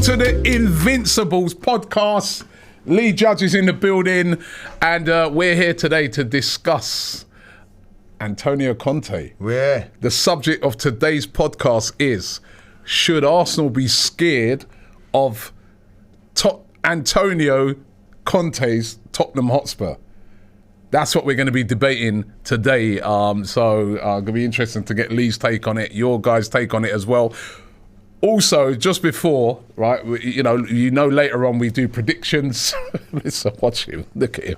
to the Invincibles podcast. Lee Judge is in the building, and we're here today to discuss Antonio Conte. Yeah. The subject of today's podcast is, should Arsenal be scared of Antonio Conte's Tottenham Hotspur? That's what we're going to be debating today. So going to be interesting to get Lee's take on it, your guys' take on it as well. Also, just before, right, you know, later on we do predictions. Listen, watch him, look at him.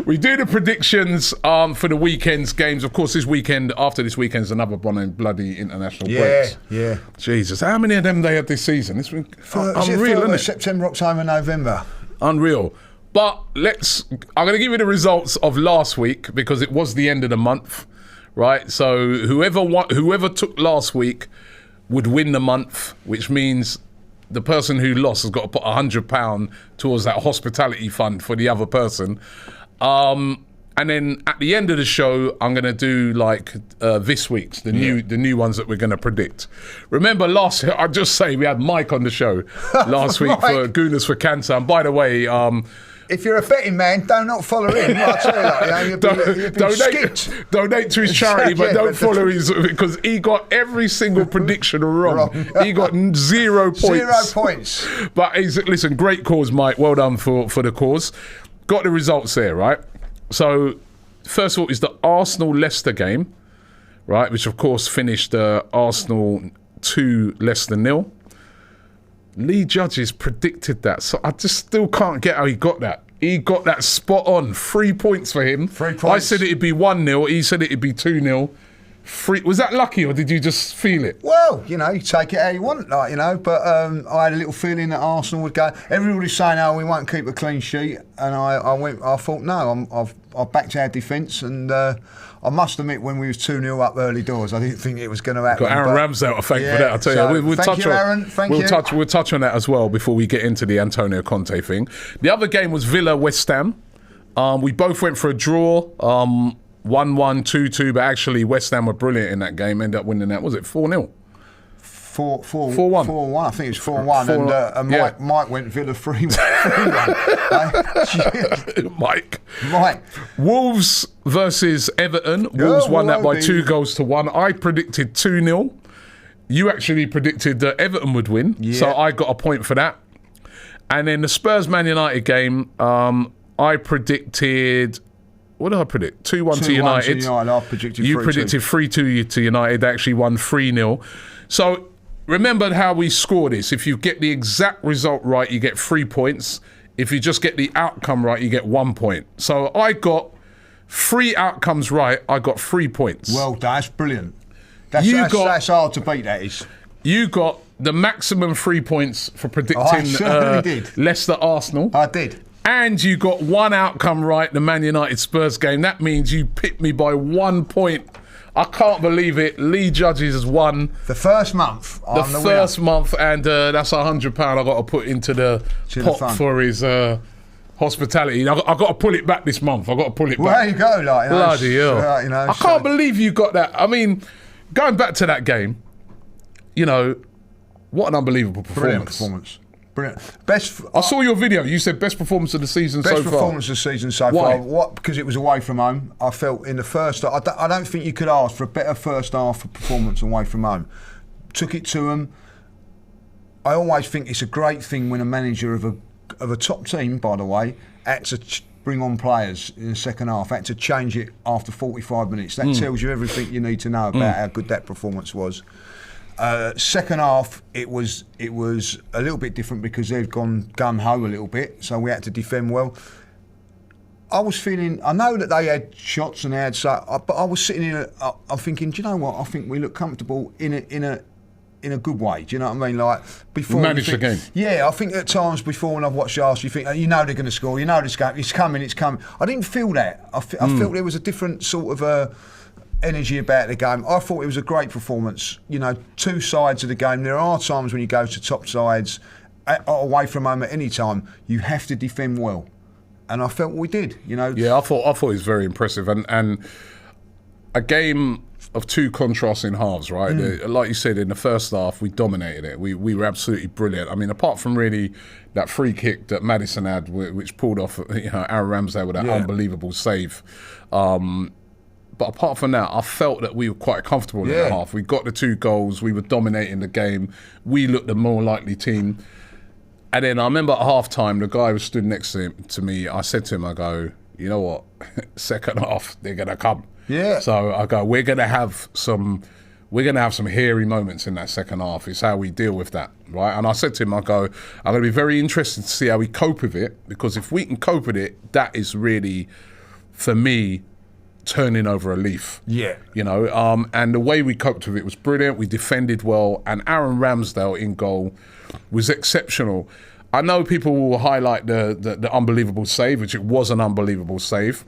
We do the predictions for the weekend's games. Of course, after this weekend's another one of bloody international breaks. Yeah. Jesus, how many of them they had this season? It's been unreal, isn't it? September, October, November. Unreal. But I'm going to give you the results of last week because it was the end of the month, right? So whoever took last week would win the month, which means the person who lost has got to put £100 towards that hospitality fund for the other person. And then at the end of the show, I'm going to do like this week's, the new ones that we're going to predict. Remember I'll just say we had Mike on the show last week for Gooners for Cancer. And by the way, if you're a betting man, do not follow him. I'll tell you that. You'll be skipped. Donate to his charity, but don't follow his, because he got every single prediction wrong. He got 0 points. 0 points. But listen, great cause, Mike. Well done for the cause. Got the results there, right? So, first of all, is the Arsenal-Leicester game, right? Which, of course, finished Arsenal 2, Leicester 0. Lee Judges predicted that, so I just still can't get how he got that. He got that spot on. 3 points for him. 3 points. I said it'd be 1-0. He said it'd be 2-0. Was that lucky, or did you just feel it? Well, you take it how you want, but I had a little feeling that Arsenal would go. Everybody's saying, "Oh, we won't keep a clean sheet," and I thought, no, I backed our defence, and I must admit, when we was 2-0 up early doors, I didn't think it was going to happen. Got Aaron Ramsdale to thank for that. I tell you, we'll touch on that as well before we get into the Antonio Conte thing. The other game was Villa West Ham. We both went for a draw. 1-1, 2-2, but actually West Ham were brilliant in that game. Ended up winning that. Was it 4-0? 4-1. 4-1. I think it was 4-1. And Mike went Villa 3-1. Mike. Wolves versus Everton. Wolves won that by 2-1. I predicted 2-0. You actually predicted that Everton would win. Yeah. So I got a point for that. And then the Spurs-Man United game, I predicted... What did I predict? 2-1 to United. I predicted 3-2. You predicted 3-2 to United. They actually won 3-0. So remember how we score this. If you get the exact result right, you get 3 points. If you just get the outcome right, you get 1 point. So I got 3 outcomes right. I got 3 points. Well, that's brilliant. That's hard to beat, that is. You got the maximum 3 points for predicting Leicester Arsenal. I did. And you got 1 outcome right, the Man United Spurs game. That means you picked me by 1 point. I can't believe it. Lee Judges has won. The first month. And that's £100 I got to put into the pot for his hospitality. I got to pull it back this month. I got to pull it back. There you go, bloody hell. I can't believe you got that. I mean, going back to that game, what an unbelievable performance. Brilliant. I saw your video. You said best performance of the season so far. Best performance of the season so far. What? Because it was away from home. I felt in the first... I don't think you could ask for a better first half of performance away from home. Took it to them. I always think it's a great thing when a manager of a top team, by the way, had to bring on players in the second half, had to change it after 45 minutes. That tells you everything you need to know about how good that performance was. Second half, it was a little bit different because they'd gone gun-ho a little bit, so we had to defend well. I was feeling, I know that they had shots and they had but I was sitting here, I'm thinking, do you know what? I think we look comfortable in a good way. Do you know what I mean? Like before, manage the game. Yeah, I think at times before when I've watched Arsenal, you think, they're going to score. You know this game, it's coming. I didn't feel that. I felt there was a different sort of energy about the game. I thought it was a great performance. 2 sides of the game. There are times when you go to top sides, away from home at any time, you have to defend well. And I felt we did. Yeah, I thought it was very impressive, and a game of two contrasting halves, right? Like you said, in the first half, we dominated it. We were absolutely brilliant. I mean, apart from really that free kick that Maddison had, which pulled off, Aaron Ramsdale with that unbelievable save. But apart from that, I felt that we were quite comfortable in the half. We got the 2 goals. We were dominating the game. We looked the more likely team. And then I remember at half-time, the guy who stood next to me, I said to him, I go, you know what? Second half, they're going to come. Yeah. So I go, we're going to have some hairy moments in that second half. It's how we deal with that, right? And I said to him, I go, I'm going to be very interested to see how we cope with it, because if we can cope with it, that is really, for me, turning over a leaf. Yeah. And the way we coped with it was brilliant. We defended well, and Aaron Ramsdale in goal was exceptional. I know people will highlight the unbelievable save, which it was an unbelievable save,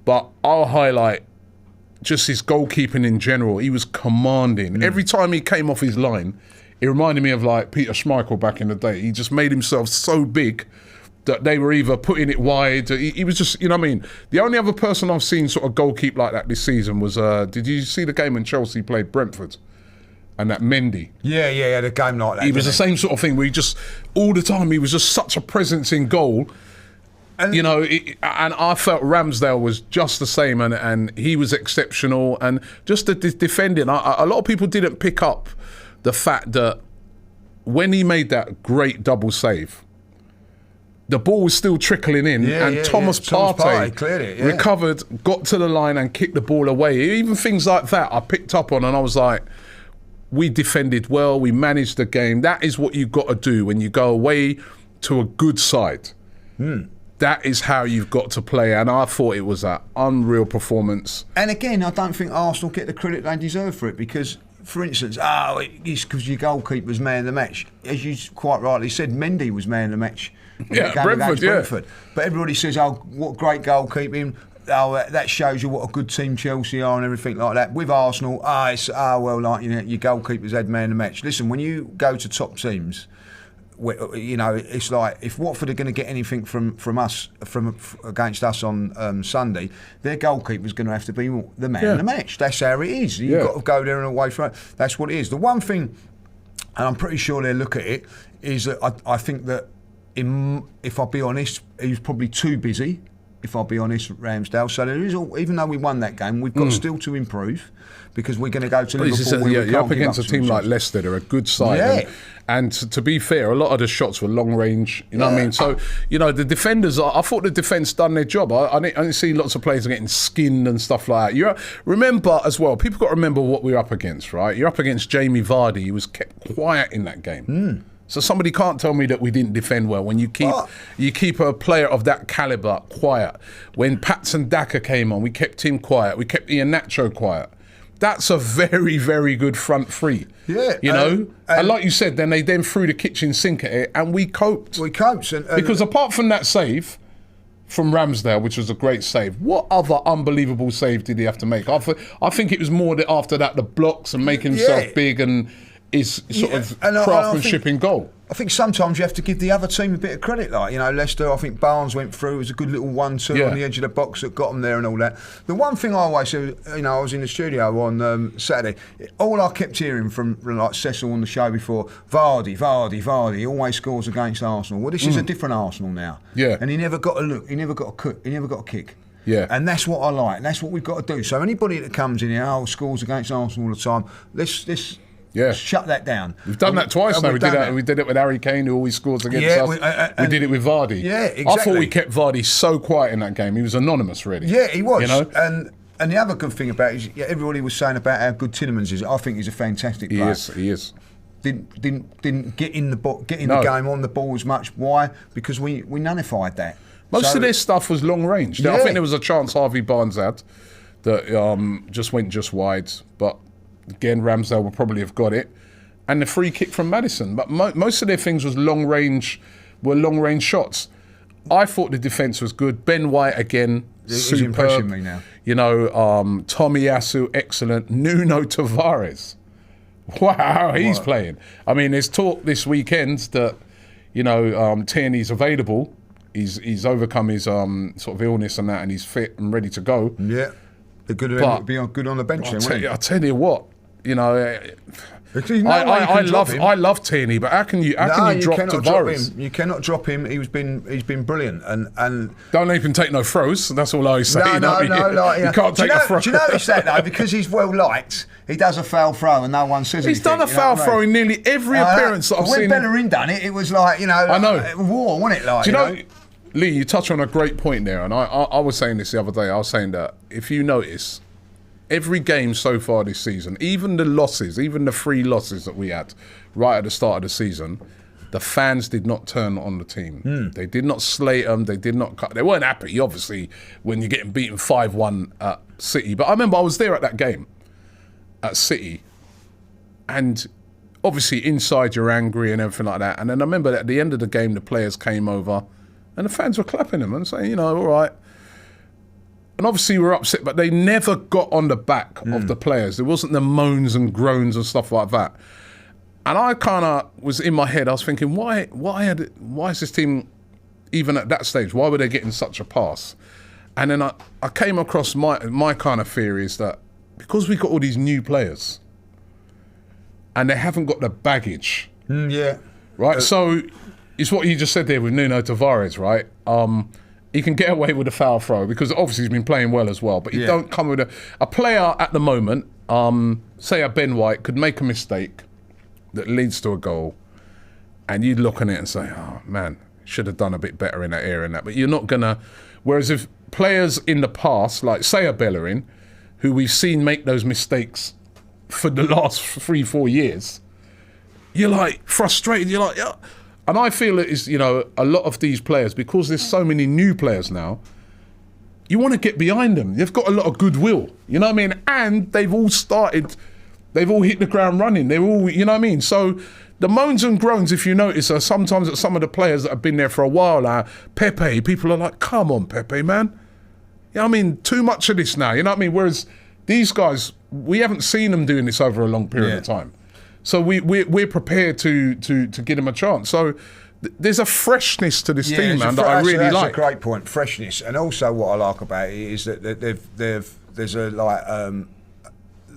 but I'll highlight just his goalkeeping in general. He was commanding. Every time he came off his line, it reminded me of like Peter Schmeichel back in the day. He just made himself so big that they were either putting it wide. He was just, you know what I mean? The only other person I've seen sort of goalkeep like that this season was, did you see the game when Chelsea played Brentford? And that Mendy. Yeah, the game like that. He was the same sort of thing where he just, all the time, he was just such a presence in goal. And, and I felt Ramsdale was just the same, and he was exceptional. And just the defending, a lot of people didn't pick up the fact that when he made that great double save, the ball was still trickling in, and Thomas Partey cleared it, recovered, got to the line and kicked the ball away. Even things like that I picked up on, and I was like, we defended well, we managed the game. That is what you've got to do when you go away to a good side. That is how you've got to play, and I thought it was an unreal performance. And again, I don't think Arsenal get the credit they deserve for it, because, for instance, it's because your goalkeeper's man of the match. As you quite rightly said, Mendy was man of the match. Brentford. But everybody says, what great goalkeeping. That shows you what a good team Chelsea are and everything like that. With Arsenal, your goalkeeper's had man of the match. Listen, when you go to top teams, it's like if Watford are going to get anything from us against us on Sunday, their goalkeeper's going to have to be the man of the match. That's how it is. You've got to go there and away from it. That's what it is. The one thing, and I'm pretty sure they'll look at it, is that I think that if I'll be honest, he was probably too busy. If I'll be honest, Ramsdale. So there is, even though we won that game, we've got still to improve, because we're going to go to Liverpool. You're up against a team like Leicester. They're a good side, and to be fair, a lot of the shots were long range. You know what I mean? So the defenders. I thought the defence done their job. I didn't see lots of players getting skinned and stuff like that. Remember as well. People got to remember what we're up against, right? You're up against Jamie Vardy. He was kept quiet in that game. So somebody can't tell me that we didn't defend well. When you keep a player of that calibre quiet. When Patson Daka came on, we kept him quiet. We kept Iheanacho quiet. That's a very, very good front three. And like you said, then they threw the kitchen sink at it, and we coped. Because apart from that save from Ramsdale, which was a great save, what other unbelievable save did he have to make? I think it was more that after that, the blocks and making himself big and is sort of craftsmanship in goal. I think sometimes you have to give the other team a bit of credit. Like, Leicester, I think Barnes went through. It was a good little 1-2 on the edge of the box that got them there and all that. The one thing I always said, I was in the studio on Saturday, all I kept hearing from like Cecil on the show before, Vardy, he always scores against Arsenal. Well, this is a different Arsenal now. And he never got a look, he never got a cut, he never got a kick. And that's what I like, and that's what we've got to do. So anybody that comes in here, scores against Arsenal all the time, let's shut that down. We've done that twice now. We did it with Harry Kane, who always scores against us. We did it with Vardy. Exactly. I thought we kept Vardy so quiet in that game. He was anonymous, really. Yeah, he was. And the other good thing about it is, everybody was saying about how good Tielemans is. I think he's a fantastic player. He is. Didn't get in the game on the ball as much. Why? Because we nullified that. Most of this stuff was long range. I think there was a chance Harvey Barnes had that just went wide, but again, Ramsdale will probably have got it, and the free kick from Maddison. But most of their things was long range shots. I thought the defence was good. Ben White again, superb. He's impressing me now. Tomiyasu, excellent. Nuno Tavares, wow, he's playing. I mean, there's talk this weekend that Tierney's available. He's overcome his sort of illness and that, and he's fit and ready to go. The good of be good on the bench. I tell you what, you know. I love Tierney, but how can you drop Tavares? You cannot drop him. He's been brilliant, and don't let him take no throws. That's all I say. You can't take a throw. Do you notice that though? Because he's well liked, he does a foul throw, and no one says anything. He's done a foul throw in nearly every appearance that I've seen. When Bellerin done it, it was like I know war, wasn't it? Like do you know, Lee, you touch on a great point there, and I was saying this the other day. I was saying that if you notice, every game so far this season, even the losses, even the 3 losses that we had right at the start of the season, the fans did not turn on the team. They did not slate them. They did not cut. They weren't happy, obviously, when you're getting beaten 5-1 at City. But I remember I was there at that game at City, and obviously inside you're angry and everything like that. And then I remember at the end of the game, the players came over, and the fans were clapping them and saying, all right. And obviously we were upset, but they never got on the back of the players. There wasn't the moans and groans and stuff like that. And I kind of was in my head, I was thinking, why is this team, even at that stage, why were they getting such a pass? And then I came across my kind of theory is that because we got all these new players and they haven't got the baggage. Right? So it's what you just said there with Nuno Tavares, right? He can get away with a foul throw because obviously he's been playing well as well. But he don't come with a player at the moment, say a Ben White, could make a mistake that leads to a goal, and you'd look on it and say, oh man, should have done a bit better in that area and that. But you're not gonna. Whereas if players in the past, like say a Bellerin, who we've seen make those mistakes for the last 3-4 years, you're like frustrated. You're like, yeah. And I feel it is, a lot of these players, because there's so many new players now, you want to get behind them. They've got a lot of goodwill, you know what I mean? And they've all hit the ground running. They're all, you know what I mean? So the moans and groans, if you notice, are sometimes at some of the players that have been there for a while. Pepe, people are like, come on, Pepe, man. You know what I mean? Too much of this now, you know what I mean? Whereas these guys, we haven't seen them doing this over a long period of time. So we're prepared to give them a chance. So there's a freshness to this team, man, that I really like. That's a great point, freshness. And also what I like about it is that there's a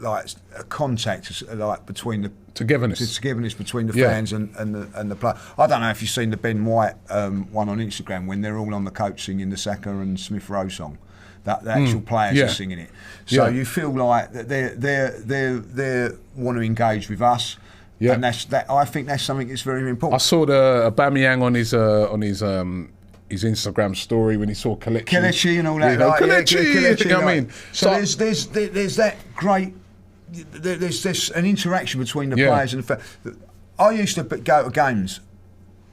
a contact between the togetherness between the fans and the player. I don't know if you've seen the Ben White one on Instagram when they're all on the coach singing the Saka and Smith Rowe song. That the actual players are singing it, so you feel like that they want to engage with us, and I think that's something that's very important. I saw the Aubameyang on his Instagram story when he saw Kelechi and all that. Kelechi, you know what I mean? So there's that great. There's this an interaction between the players and the fans. I used to go to games,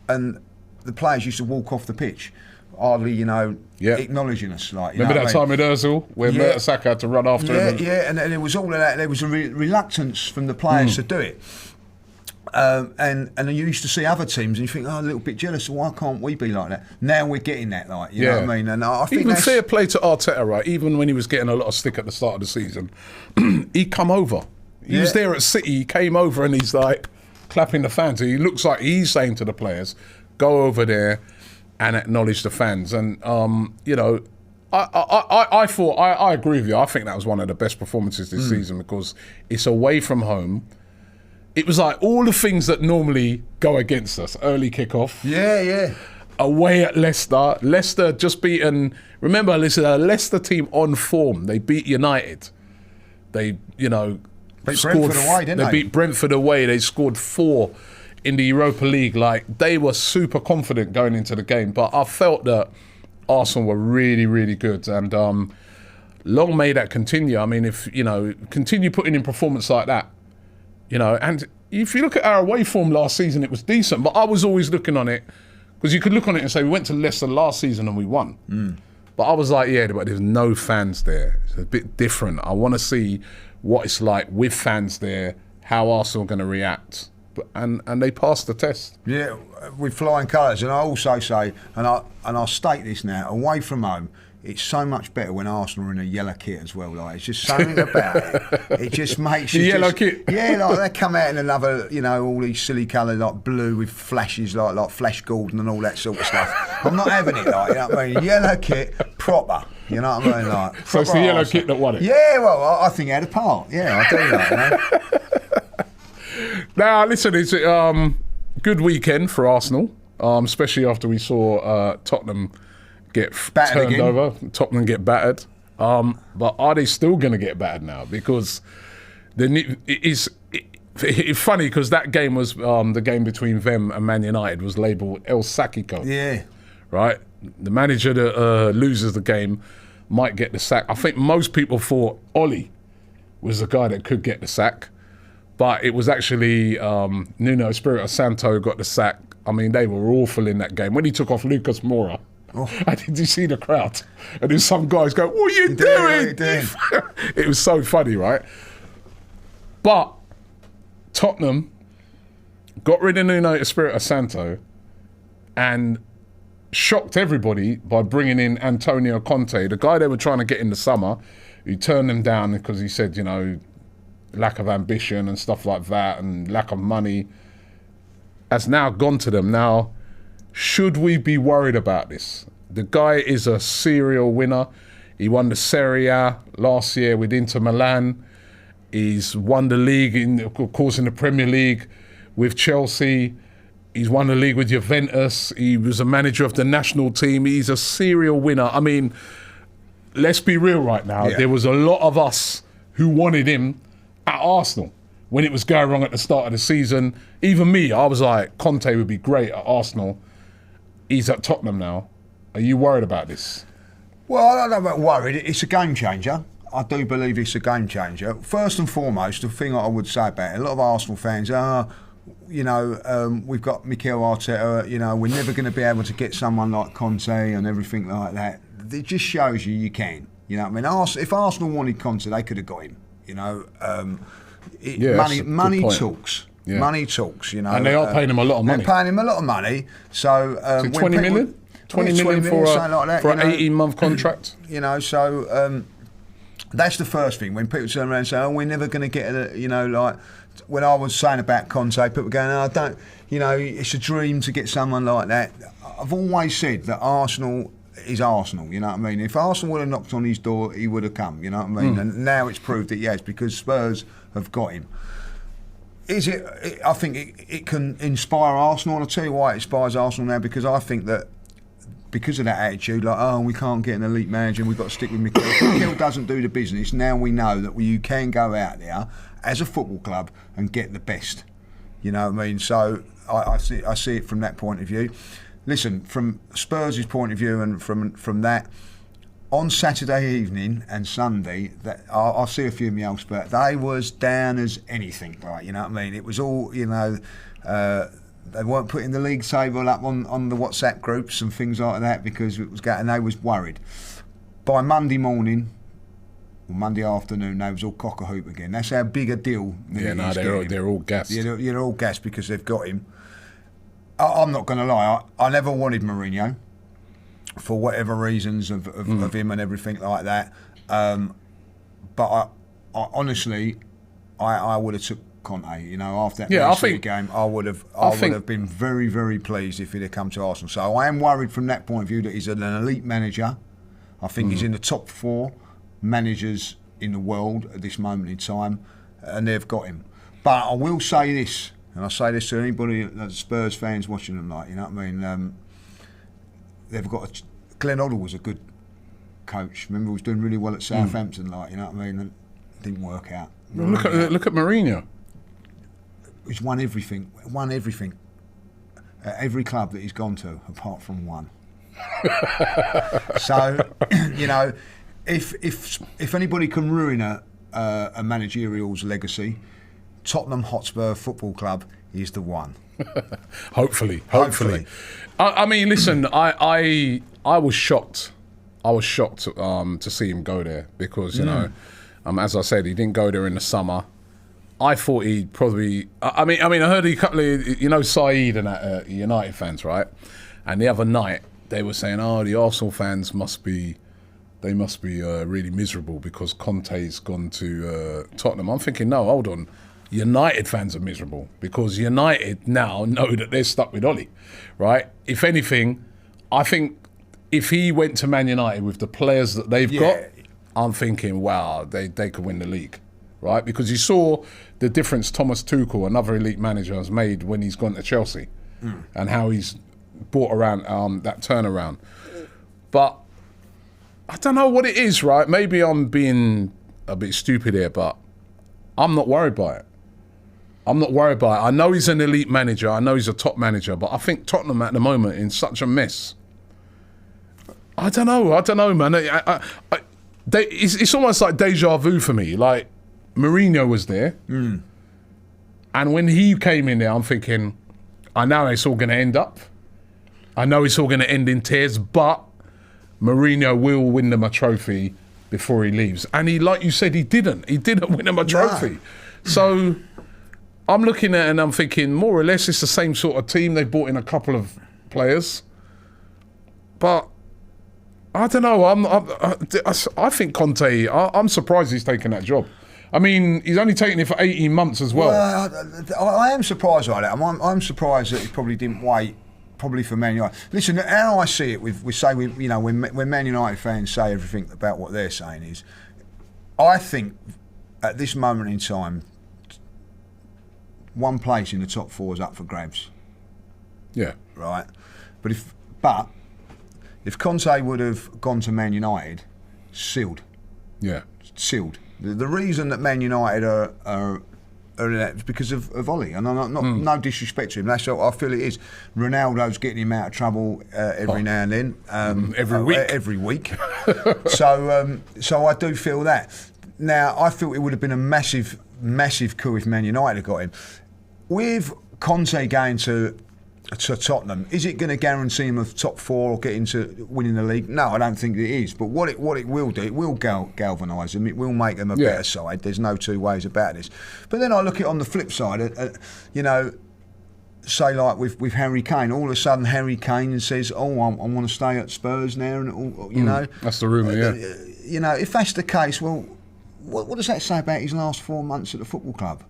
and the players used to walk off the pitch, hardly, acknowledging us. Remember that time at Ozil when Saka had to run after him? And there was all of that. There was a reluctance from the players to do it. And you used to see other teams and you think, a little bit jealous, why can't we be like that? Now we're getting that, you know what I mean? And I think even fair play to Arteta, right? Even when he was getting a lot of stick at the start of the season, he come over. He was there at City, he came over and he's like clapping the fans. He looks like he's saying to the players, go over there and acknowledge the fans. And, I thought, I agree with you. I think that was one of the best performances this season because it's away from home. It was like all the things that normally go against us. Early kickoff. Away at Leicester. Leicester just beaten. Remember, this is a Leicester team on form. They beat United. They, beat Brentford away, didn't they? They beat Brentford away. They scored 4 in the Europa League. Like, they were super confident going into the game. But I felt that Arsenal were really, really good. And long may that continue. I mean, if, continue putting in performance like that. And if you look at our away form last season, it was decent. But I was always looking on it, because you could look on it and say, we went to Leicester last season and we won. But I was like, but there's no fans there. It's a bit different. I want to see what it's like with fans there, how Arsenal are going to react. And they passed the test. Yeah, with flying colours. And I also say, and I'll state this now, away from home, it's so much better when Arsenal are in a yellow kit as well. It's just something about it. It just makes you yellow kit. Yeah, they come out in another, all these silly colours like blue with flashes like Flash Gordon and all that sort of stuff. I'm not having it, you know what I mean? Yellow kit, proper. You know what I mean? Like, so it's the yellow kit that won it. Yeah, well, I think he had a part. Yeah, I do that. Now, listen, it's good weekend for Arsenal, especially after we saw Tottenham get Battered turned again. over. Tottenham get battered. But are they still going to get battered now? Because it's funny because that game was the game between them and Man United was labelled El Sacico. Yeah. Right? The manager that loses the game might get the sack. I think most people thought Oli was the guy that could get the sack. But it was actually Nuno Espirito Santo got the sack. I mean, they were awful in that game. When he took off Lucas Moura, did you see the crowd? And then some guys go, what are you doing? It was so funny, right? But Tottenham got rid of Nuno Espirito Santo and shocked everybody by bringing in Antonio Conte, the guy they were trying to get in the summer, who turned them down because he said, you know, lack of ambition and stuff like that and lack of money, has now gone to them. Now, should we be worried about this? The guy is a serial winner. He won the Serie A last year with Inter Milan. He's won the league, of course, in the Premier League with Chelsea. He's won the league with Juventus. He was a manager of the national team. He's a serial winner. I mean, let's be real right now. Yeah. There was a lot of us who wanted him at Arsenal when it was going wrong at the start of the season. Even me, I was like, Conte would be great at Arsenal. He's at Tottenham now. Are you worried about this? Well, I don't know about worried. It's a game changer. I do believe it's a game changer. First and foremost, the thing I would say about it, a lot of Arsenal fans are, we've got Mikel Arteta, we're never going to be able to get someone like Conte and everything like that. It just shows you can. You know what I mean? If Arsenal wanted Conte, they could have got him. Money talks. Yeah. Money talks, And they are paying him a lot of money. They're paying him a lot of money. So, 20 million? 20 million for an 18-month contract? That's the first thing. When people turn around and say, we're never going to get like when I was saying about Conte, people were going, it's a dream to get someone like that. I've always said that Arsenal is Arsenal, you know what I mean? If Arsenal would have knocked on his door, he would have come, you know what I mean? And now it's proved that he has, because Spurs have got him. I think it can inspire Arsenal, and I'll tell you why it inspires Arsenal now, because I think that because of that attitude, like, we can't get an elite manager, we've got to stick with Mikel. If Mikel doesn't do the business, now we know that you can go out there as a football club and get the best. You know what I mean? So I see it from that point of view. Listen, from Spurs' point of view and from that, on Saturday evening and Sunday, that I'll see a few of my old Spurs, they was down as anything, right? You know what I mean? It was all, they weren't putting the league table up on the WhatsApp groups and things like that because it was and they was worried. By Monday morning, or Monday afternoon, they was all cock-a-hoop again. That's how big a deal they're all gassed. You're all gassed because they've got him. I'm not going to lie, I never wanted Mourinho for whatever reasons of him and everything like that. But I honestly, I would have took Conte. After that game, I would have been very, very pleased if he'd have come to Arsenal. So I am worried from that point of view that he's an elite manager. I think he's in the top 4 managers in the world at this moment in time, and they've got him. But I will say this, and I say this to anybody that Spurs fans watching them, like, you know what I mean? They've got Glenn Hoddle was a good coach. Remember, he was doing really well at Southampton, like, you know what I mean? And it didn't work out. Look at Mourinho. He's won everything. At every club that he's gone to, apart from one. So, if anybody can ruin a managerial's legacy, Tottenham Hotspur Football Club is the one. Hopefully. I mean, listen, I was shocked. I was shocked to see him go there because, as I said, he didn't go there in the summer. I thought he'd probably. I mean, I heard a couple of, Saeed and that United fans, right? And the other night they were saying, the Arsenal fans must be really miserable because Conte's gone to Tottenham. I'm thinking, no, hold on. United fans are miserable because United now know that they're stuck with Oli, right? If anything, I think if he went to Man United with the players that they've got, I'm thinking, wow, they could win the league, right? Because you saw the difference Thomas Tuchel, another elite manager, has made when he's gone to Chelsea and how he's brought around that turnaround. But I don't know what it is, right? Maybe I'm being a bit stupid here, but I'm not worried by it. I'm not worried by it. I know he's an elite manager. I know he's a top manager, but I think Tottenham at the moment in such a mess. I don't know, man. It's almost like deja vu for me. Like, Mourinho was there. And when he came in there, I'm thinking, I know it's all going to end up. I know it's all going to end in tears, but Mourinho will win them a trophy before he leaves. And he, like you said, he didn't. He didn't win them a trophy. No. So I'm looking at it and I'm thinking, more or less, it's the same sort of team. They brought in a couple of players. But I don't know. I think Conte, I'm surprised he's taken that job. I mean, he's only taken it for 18 months as well. I am surprised by that. I'm surprised that he probably didn't wait, probably for Man United. Listen, how I see it, when Man United fans say everything about what they're saying is, I think at this moment in time, one place in the top four is up for grabs. Yeah. Right? But if Conte would have gone to Man United, sealed. Yeah. Sealed. The reason that Man United are in that is because of Ollie, and no disrespect to him. That's what I feel it is. Ronaldo's getting him out of trouble every now and then. Every week. So I do feel that. Now, I feel it would have been a massive coup if Man United had got him. With Conte going to Tottenham, is it going to guarantee him a top four or get into winning the league? No, I don't think it is. But what it will do, it will galvanise them. It will make them a better side. There's no two ways about this. But then I look at it on the flip side, say like with Harry Kane, all of a sudden Harry Kane says, "Oh, I want to stay at Spurs now," and that's the rumour. If that's the case, well, what does that say about his last 4 months at the football club?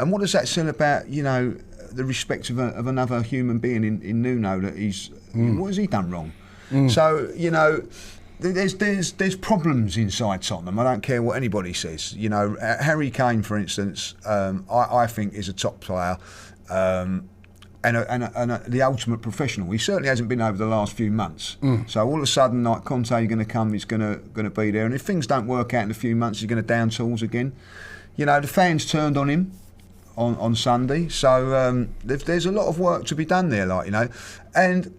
And what does that say about the respect of another human being in Nuno, that he's what has he done wrong? So there's problems inside Tottenham. I don't care what anybody says. Harry Kane, for instance, I think is a top player and the ultimate professional. He certainly hasn't been over the last few months. So all of a sudden, like Conte going to come, he's going to be there, and if things don't work out in a few months, he's going to down tools again. The fans turned on him on Sunday, so there's a lot of work to be done there, and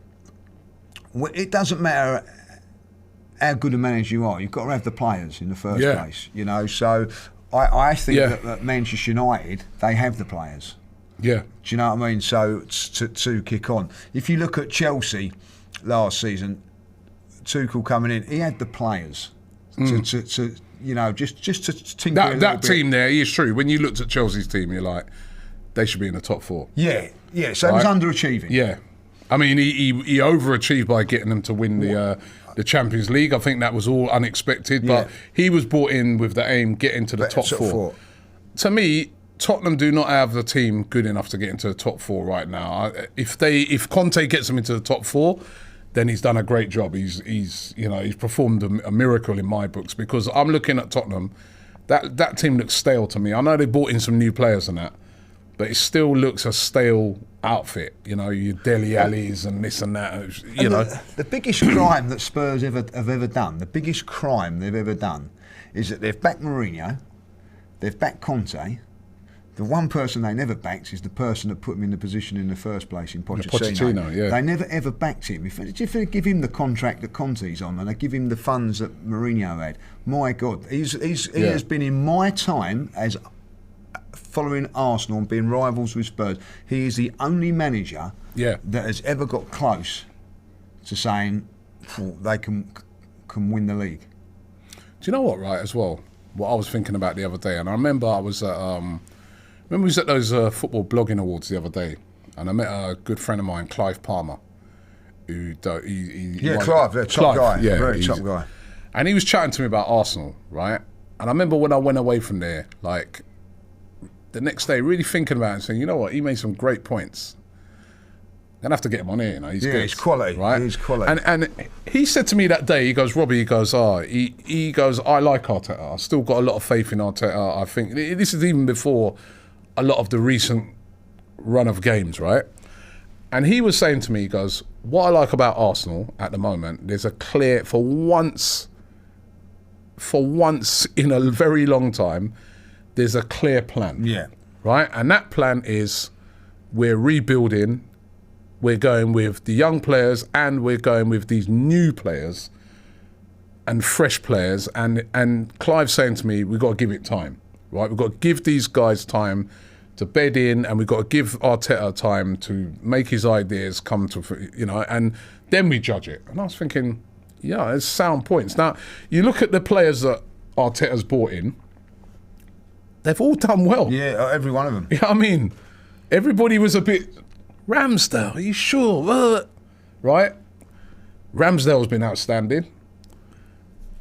it doesn't matter how good a manager you are, you've got to have the players in the first place, so I think that at Manchester United, they have the players. Yeah. Do you know what I mean? So to kick on, if you look at Chelsea last season, Tuchel coming in, he had the players to just to tinker that team there. It's true. When you looked at Chelsea's team, you're like, they should be in the top four. Yeah. So it was underachieving. Yeah, I mean, he overachieved by getting them to win the Champions League. I think that was all unexpected, but he was brought in with the aim getting to the top four. To me, Tottenham do not have the team good enough to get into the top four right now. If Conte gets them into the top four, then he's done a great job. He's performed a miracle in my books, because I'm looking at Tottenham. That team looks stale to me. I know they brought in some new players and that, but it still looks a stale outfit. Your Dele Allis and this and that. The biggest crime that Spurs have ever done, the biggest crime they've ever done, is that they've backed Mourinho, they've backed Conte. The one person they never backed is the person that put him in the position in the first place, in Pochettino. They never ever backed him. If they give him the contract that Conte's on, and they give him the funds that Mourinho had, my God, he has been, in my time as following Arsenal and being rivals with Spurs, he is the only manager that has ever got close to saying they can win the league. Do you know what, right, as well? What I was thinking about the other day, and I remember I was at... Remember we was at those football blogging awards the other day, and I met a good friend of mine, Clive Palmer, who Clive, top guy, very top guy. And he was chatting to me about Arsenal, right? And I remember when I went away from there, like the next day, really thinking about it and saying, you know what, he made some great points. Gonna have to get him on here, you know. He's good. He's quality, right? He's quality. And he said to me that day, he goes, Robbie, he goes, he goes, I like Arteta. I've still got a lot of faith in Arteta. I think this is even before a lot of the recent run of games, right? And he was saying to me, he goes, what I like about Arsenal at the moment, there's a clear, for once in a very long time, there's a clear plan. Yeah. Right? And that plan is we're rebuilding. We're going with the young players and we're going with these new players and fresh players. And Clive's saying to me, we've got to give it time, right? We've got to give these guys time to bed in and we've got to give Arteta time to make his ideas come to, you know, and then we judge it. And I was thinking, yeah, it's sound points. Now, you look at the players that Arteta's brought in, they've all done well. Yeah, every one of them. Yeah, I mean, everybody was a bit... Ramsdale, are you sure? Right? Ramsdale's been outstanding.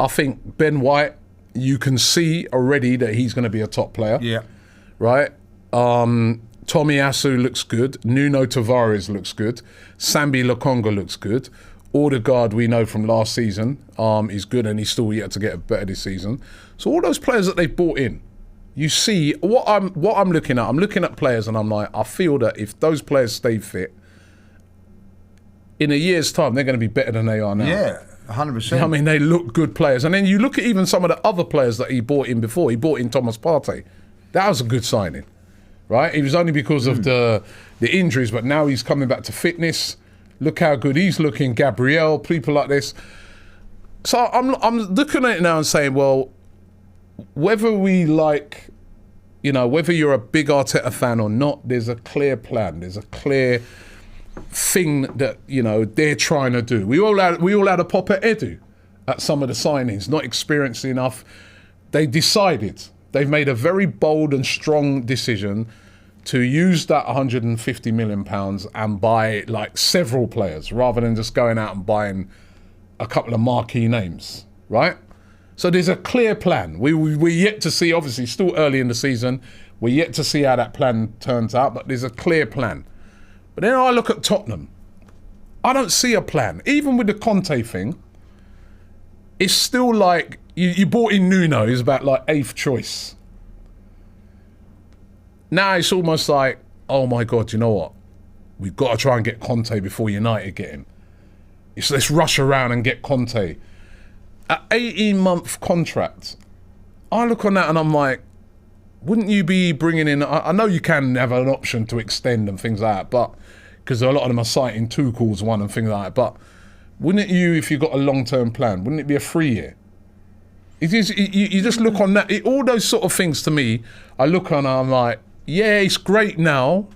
I think Ben White, you can see already that he's going to be a top player. Yeah. Right? Tomiyasu looks good. Nuno Tavares looks good. Sambi Lokonga looks good. Odegaard, we know from last season, is good and he's still yet to get better this season. So all those players that they've brought in, you see, what I'm looking at players and I'm like, I feel that if those players stay fit, in a year's time, they're going to be better than they are now. Yeah, 100%. I mean, they look good players. And then you look at even some of the other players that he brought in before. He brought in Thomas Partey. That was a good signing, right? It was only because of the injuries, but now he's coming back to fitness. Look how good he's looking. Gabriel, people like this. So I'm looking at it now and saying, well, whether we like, you know, whether you're a big Arteta fan or not, there's a clear plan. There's a clear thing that, you know, they're trying to do. We all had a pop at Edu at some of the signings, not experienced enough. They decided, they've made a very bold and strong decision to use that £150 million and buy like several players rather than just going out and buying a couple of marquee names, right? So there's a clear plan. We're yet to see, obviously still early in the season, we're yet to see how that plan turns out, but there's a clear plan. But then I look at Tottenham. I don't see a plan. Even with the Conte thing, it's still like, you bought in Nuno, he's about like 8th choice. Now it's almost like, oh my God, you know what? We've got to try and get Conte before United get him. Let's rush around and get Conte. An 18-month contract. I look on that and I'm like, wouldn't you be bringing in... I know you can have an option to extend and things like that, but because a lot of them are citing Tuchel's one and things like that, but wouldn't you, if you got a long-term plan, wouldn't it be a 3-year? You just look on that. All those sort of things to me, I look on and I'm like, yeah, it's great now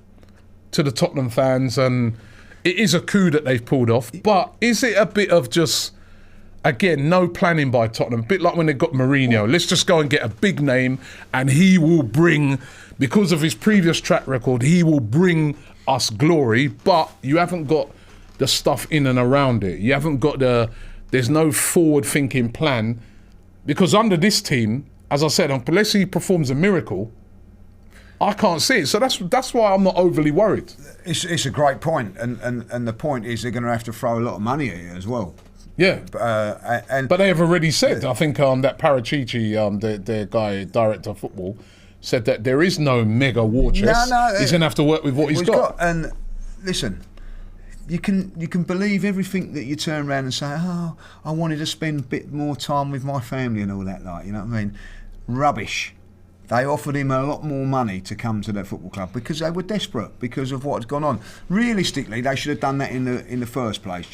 to the Tottenham fans and it is a coup that they've pulled off, but is it a bit of just... Again, no planning by Tottenham. A bit like when they got Mourinho. Let's just go and get a big name and he will bring, because of his previous track record, he will bring us glory, but you haven't got the stuff in and around it. You haven't got there's no forward-thinking plan. Because under this team, as I said, unless he performs a miracle, I can't see it. So that's why I'm not overly worried. It's a great point. And the point is they're going to have to throw a lot of money at it as well. Yeah, but they have already said. I think that Parachichi, the guy, director of football, said that there is no mega war chest. No, he's going to have to work with what he's got. And listen, you can believe everything that you turn around and say, oh, I wanted to spend a bit more time with my family and all that, like, you know what I mean? Rubbish. They offered him a lot more money to come to their football club because they were desperate because of what had gone on. Realistically, they should have done that in the first place.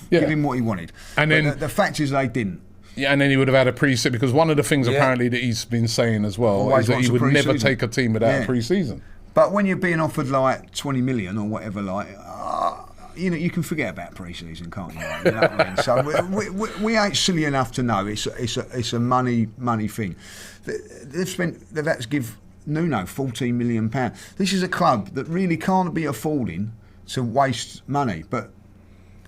Give him what he wanted. And then the fact is they didn't. Yeah, and then he would have had a pre-season because one of the things apparently that he's been saying as well is that he would never take a team without a pre-season. But when you're being offered like 20 million or whatever, like. You know, you can forget about pre-season, can't you? You know what I mean? So we ain't silly enough to know it's a money thing. They've had to give Nuno £14 million. This is a club that really can't be affording to waste money, but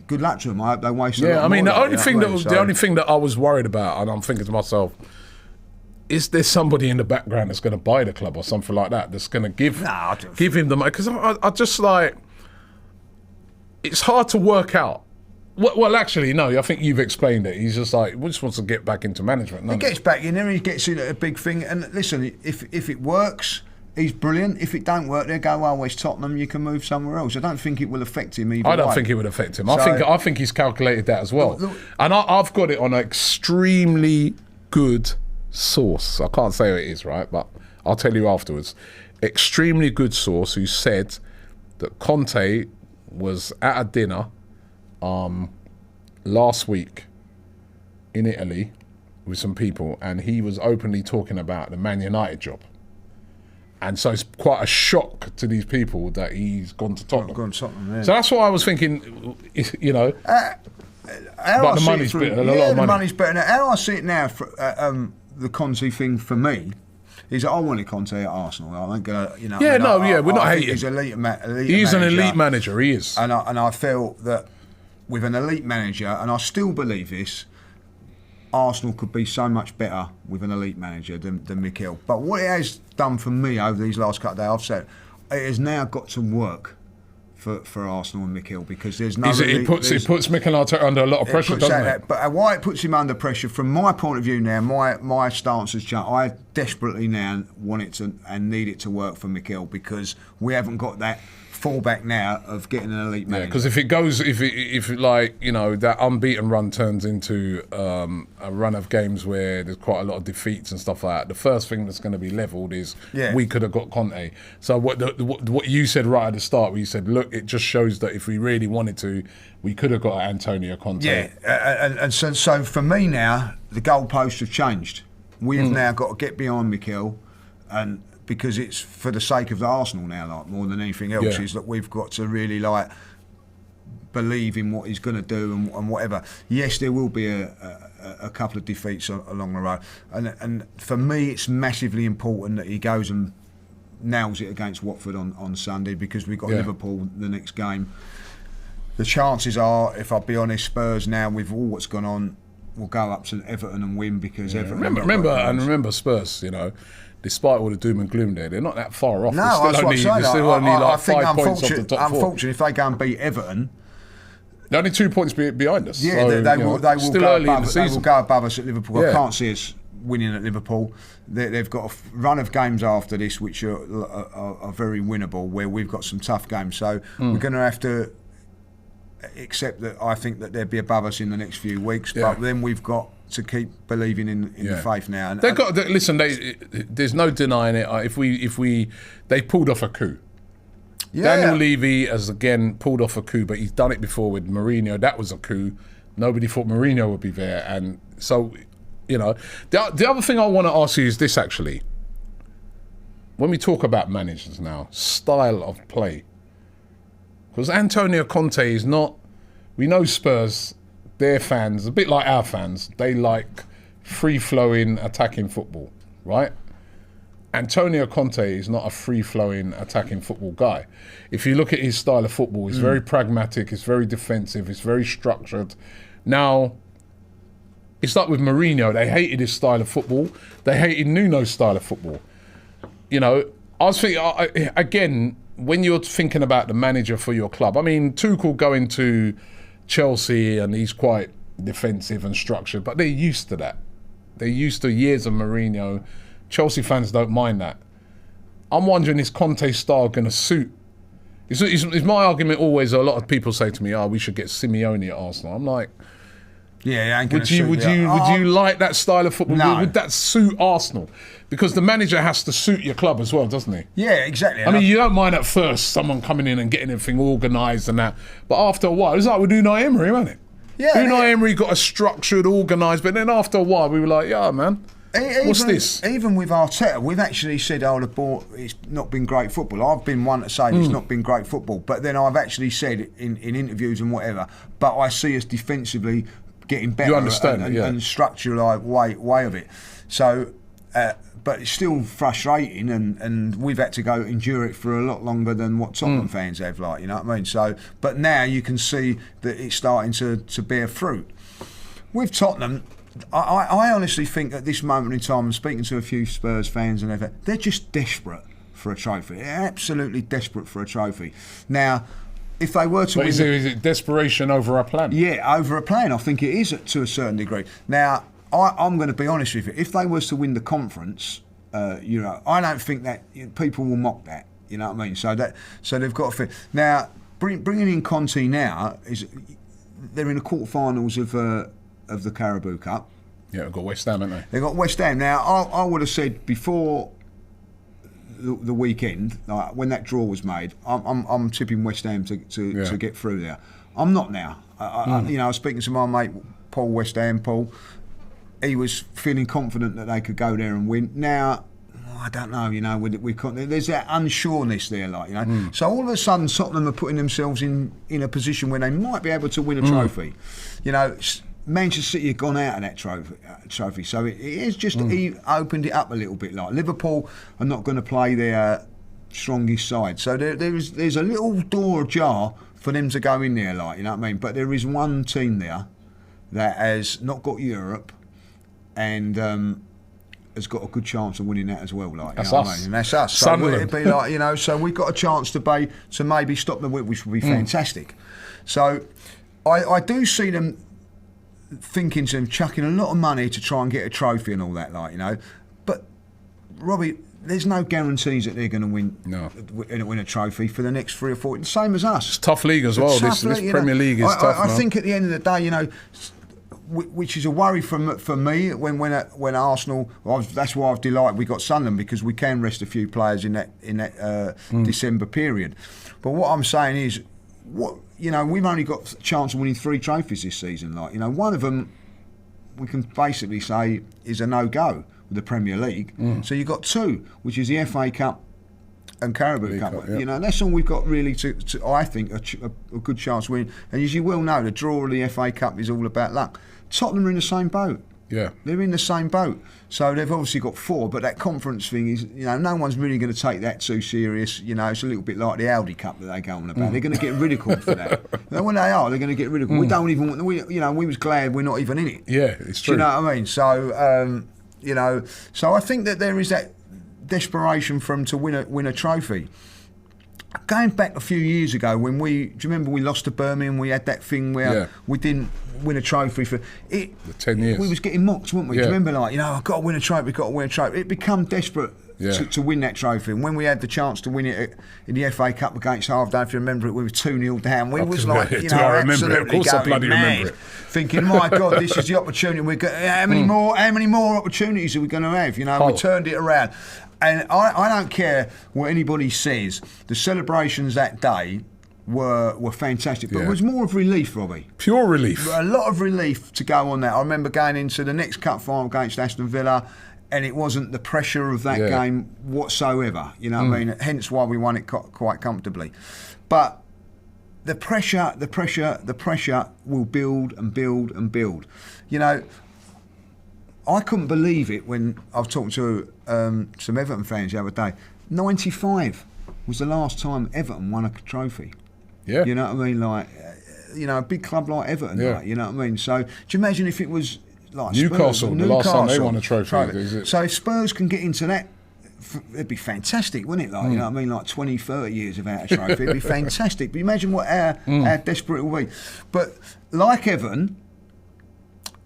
good luck to them. I hope they waste. Yeah, I mean, the only thing that I was worried about, and I'm thinking to myself, is there somebody in the background that's going to buy the club or something like that that's going to give him the money? Because I just like. it's hard to work out. Well, actually, no. I think you've explained it. He's just like, he just wants to get back into management. He gets back in there, he gets in at a big thing. And listen, if it works, he's brilliant. If it don't work, they go, well, it's Tottenham, you can move somewhere else. I don't think it will affect him either I don't way. think it would affect him. I think he's calculated that as well. And I've got it on an extremely good source. I can't say who it is, right? But I'll tell you afterwards. Extremely good source who said that Conte was at a dinner last week in Italy with some people, and he was openly talking about the Man United job. And so it's quite a shock to these people that he's gone to Tottenham. So that's what I was thinking, you know. But the money's better. The money's better. Now, how I see it now, the Conte thing for me, is that I wanted Conte at Arsenal. I don't go, you know. Yeah, we're not hating. He's an elite manager. He is. And I feel that with an elite manager, and I still believe this, Arsenal could be so much better with an elite manager than Mikel. But what it has done for me over these last couple of days, I've said, it has now got to work for Arsenal and Mikel, because there's no... It puts Mikel Arteta under a lot of pressure, doesn't it? But why it puts him under pressure, from my point of view now, my stance has changed. I desperately now want it to and need it to work for Mikel, because we haven't got that fallback now of getting an elite manager. Yeah, because if it goes, if like, you know, that unbeaten run turns into a run of games where there's quite a lot of defeats and stuff like that, the first thing that's going to be levelled is we could have got Conte. So what you said right at the start, where you said, look, it just shows that if we really wanted to, we could have got Antonio Conte. Yeah, and so for me now, the goalposts have changed. We have now got to get behind Mikel, and because it's for the sake of the Arsenal now, like, more than anything else, is that we've got to really like believe in what he's going to do and whatever. Yes, there will be a couple of defeats along the road, and for me, it's massively important that he goes and nails it against Watford on Sunday, because we've got Liverpool the next game. The chances are, if I'll be honest, Spurs now, with all what's gone on, will go up to Everton and win, because Everton. Remember Spurs, you know. Despite all the doom and gloom there, they're not that far off. No, that's what I'm saying. They're still only like 5 points off the top four. Unfortunately, if they go and beat Everton, they're only 2 points behind us. Yeah, so, they will go above us at Liverpool. Yeah. I can't see us winning at Liverpool. They've got a run of games after this which are very winnable, where we've got some tough games. So we're going to have to accept that. I think that they'll be above us in the next few weeks, but then we've got to keep believing in the faith now. And they've got. Listen, there's no denying it. They pulled off a coup. Yeah. Daniel Levy has again pulled off a coup, but he's done it before with Mourinho. That was a coup. Nobody thought Mourinho would be there, and so, you know, the other thing I want to ask you is this, actually. When we talk about managers now, style of play, because Antonio Conte is not. We know Spurs. Their fans, a bit like our fans, they like free-flowing attacking football, right? Antonio Conte is not a free-flowing attacking football guy. If you look at his style of football, it's very pragmatic, it's very defensive, it's very structured. Now, it's like with Mourinho, they hated his style of football, they hated Nuno's style of football. You know, I was thinking, again, when you're thinking about the manager for your club, I mean, Tuchel going to Chelsea, and he's quite defensive and structured, but they're used to that. They're used to years of Mourinho. Chelsea fans don't mind that. I'm wondering, is Conte's style going to suit? Is my argument always, a lot of people say to me, we should get Simeone at Arsenal. I'm like, would you like that style of football? No. Would that suit Arsenal? Because the manager has to suit your club as well, doesn't he? Yeah, exactly. I mean, you don't mind at first someone coming in and getting everything organised and that, but after a while, it's like with Unai Emery, wasn't it? Yeah. Unai Emery got a structured, organised, but then after a while, we were like, man, what's this? Even with Arteta, we've actually said, it's not been great football. I've been one to say it's not been great football, but then I've actually said in interviews and whatever, but I see us defensively getting better. You understand, and structural way of it. So, but it's still frustrating, and we've had to go endure it for a lot longer than what Tottenham fans have, like, you know what I mean? So, but now you can see that it's starting to bear fruit. With Tottenham, I honestly think at this moment in time, I'm speaking to a few Spurs fans and they're just desperate for a trophy. They're absolutely desperate for a trophy. Now, if they were to win... Is it desperation over a plan? Yeah, over a plan. I think it is to a certain degree. Now, I'm going to be honest with you. If they was to win the conference, I don't think that people will mock that. You know what I mean? So they've got to... Now, bringing in Conte now, they're in the quarterfinals of the Carabao Cup. Yeah, they've got West Ham, haven't they? They've got West Ham. Now, I would have said before the weekend, like when that draw was made, I'm tipping West Ham to get through there. I'm not now. I was speaking to my mate Paul, West Ham Paul. He was feeling confident that they could go there and win. Now, I don't know. There's that unsureness there, So all of a sudden, Tottenham are putting themselves in a position where they might be able to win a trophy. Manchester City have gone out of that trophy, so it is just opened it up a little bit. Like Liverpool are not going to play their strongest side, so there's a little door ajar for them to go in there, you know what I mean. But there is one team there that has not got Europe and has got a good chance of winning that as well. That's us. I mean? And that's us. So it'd be so we've got a chance to maybe stop the whip, which would be fantastic. So I do see them thinking to them chucking a lot of money to try and get a trophy and all that, But Robbie, there's no guarantees that they're going to win a trophy for the next 3 or 4. The same as us. It's a tough league as well. This Premier League is tough. I think at the end of the day, which is a worry for me when Arsenal. That's why I've delighted we got Sunderland, because we can rest a few players in that December period. But what I'm saying is, we've only got a chance of winning 3 trophies this season. One of them we can basically say is a no-go with the Premier League. So you've got 2, which is the FA Cup and Carabao Cup. That's all we've got really to I think, a good chance of winning. And as you well know, the draw of the FA Cup is all about luck. Tottenham are in the same boat. Yeah, they're in the same boat. So they've obviously got 4, but that conference thing is, no one's really going to take that too serious. It's a little bit like the Audi Cup that they go on about. They're going to get ridiculed for that. When they're going to get ridiculed. We don't even want. We was glad we're not even in it. Yeah, it's true. Do you know what I mean? So, so I think that there is that desperation for them to win a trophy. Going back a few years ago, do you remember we lost to Birmingham? We had that thing where we didn't win a trophy for it. The 10 years. We was getting mocked, weren't we? Yeah. Do you remember, I've got to win a trophy, It become desperate to win that trophy. And when we had the chance to win it in the FA Cup against Halfdan, if you remember it, we were 2-0 down. We was absolutely of course I bloody remember it. Thinking, my God, this is the opportunity. We're how many more opportunities are we going to have? We turned it around. And I don't care what anybody says. The celebrations that day were fantastic, but it was more of relief, Robbie. Pure relief. A lot of relief to go on that. I remember going into the next cup final against Aston Villa, and it wasn't the pressure of that game whatsoever. You know what I mean? Hence why we won it quite comfortably. But the pressure will build and build and build. I couldn't believe it when I was talking to some Everton fans the other day. 95 was the last time Everton won a trophy. Yeah. You know what I mean? A big club like Everton. Yeah. You know what I mean? So do you imagine if it was like Newcastle, Spurs, the last time they won a trophy. So if Spurs can get into that, it'd be fantastic, wouldn't it? You know what I mean? Like 20, 30 years without a trophy. It'd be fantastic. But imagine how desperate it will be. But like Everton,